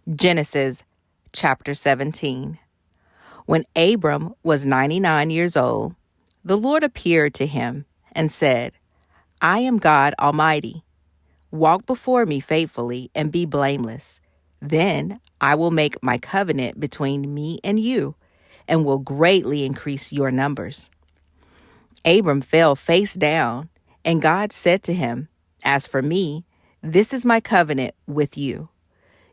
Genesis chapter 17. When Abram was 99 years old, the Lord appeared to him and said, I am God Almighty. Walk before me faithfully and be blameless. Then I will make my covenant between me and you, and will greatly increase your numbers. Abram fell face down, and God said to him, As for me, this is my covenant with you.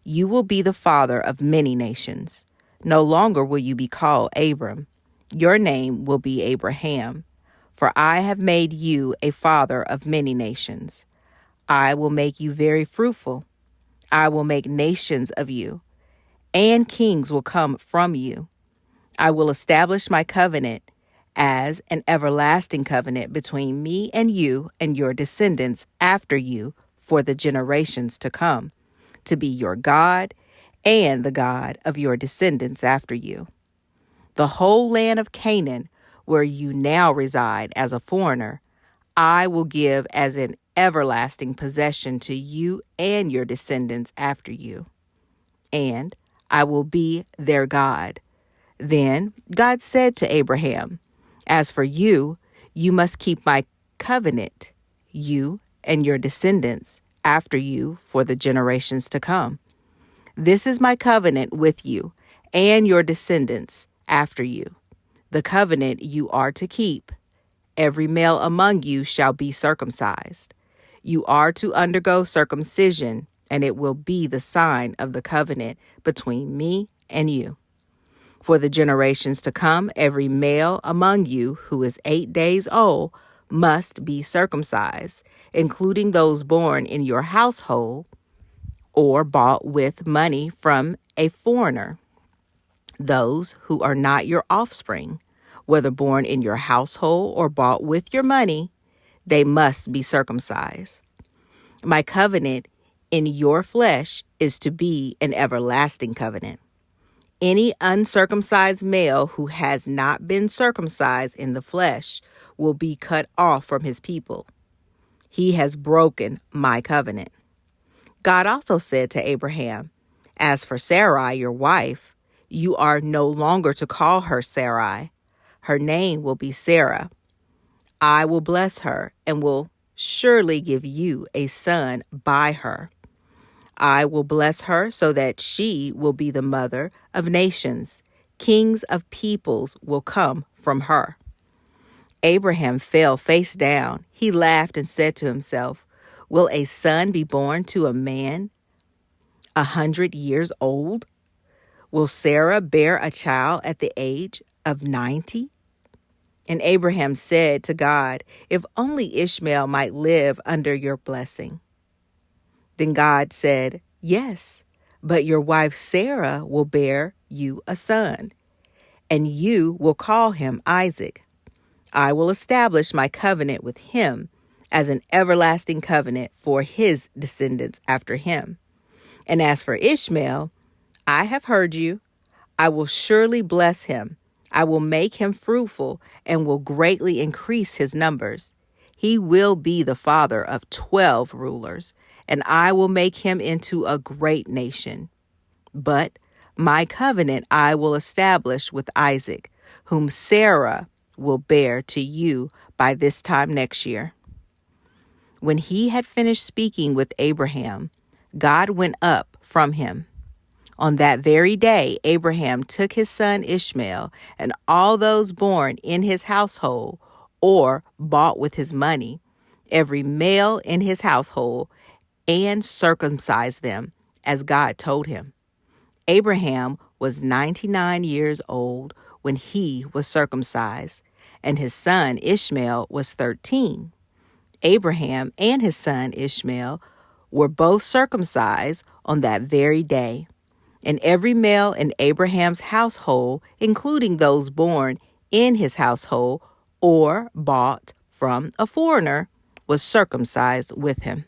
You will be the father of many nations. No longer will you be called Abram. Your name will be Abraham, for I have made you a father of many nations. I will make you very fruitful. I will make nations of you, and kings will come from you. I will establish my covenant as an everlasting covenant between me and you and your descendants after you for the generations to come, to be your God and the God of your descendants after you. The whole land of Canaan, where you now reside as a foreigner, I will give as an everlasting possession to you and your descendants after you. And I will be their God. Then God said to Abraham, As for you, you must keep my covenant, you and your descendants after you for the generations to come. This is my covenant with you and your descendants after you, the covenant you are to keep. Every male among you shall be circumcised. You are to undergo circumcision, and it will be the sign of the covenant between me and you. For the generations to come, every male among you who is 8 days old must be circumcised, including those born in your household or bought with money from a foreigner. Those who are not your offspring, whether born in your household or bought with your money, they must be circumcised. My covenant in your flesh is to be an everlasting covenant. Any uncircumcised male who has not been circumcised in the flesh will be cut off from his people. He has broken my covenant. God also said to Abraham, As for Sarai, your wife, you are no longer to call her Sarai. Her name will be Sarah. I will bless her and will surely give you a son by her. I will bless her so that she will be the mother of nations. Kings of peoples will come from her. Abraham fell face down. He laughed and said to himself, Will a son be born to a man 100 years old? Will Sarah bear a child at the age of 90? And Abraham said to God, If only Ishmael might live under your blessing. Then God said, Yes, but your wife Sarah will bear you a son, and you will call him Isaac. I will establish my covenant with him as an everlasting covenant for his descendants after him. And as for Ishmael, I have heard you. I will surely bless him. I will make him fruitful and will greatly increase his numbers. He will be the father of 12 rulers, and I will make him into a great nation. But my covenant I will establish with Isaac, whom Sarah will bear to you by this time next year. When he had finished speaking with Abraham, God went up from him. On that very day, Abraham took his son Ishmael and all those born in his household or bought with his money, every male in his household, and circumcised them, as God told him. Abraham was 99 years old when he was circumcised, and his son Ishmael was 13. Abraham and his son Ishmael were both circumcised on that very day. And every male in Abraham's household, including those born in his household or bought from a foreigner, was circumcised with him.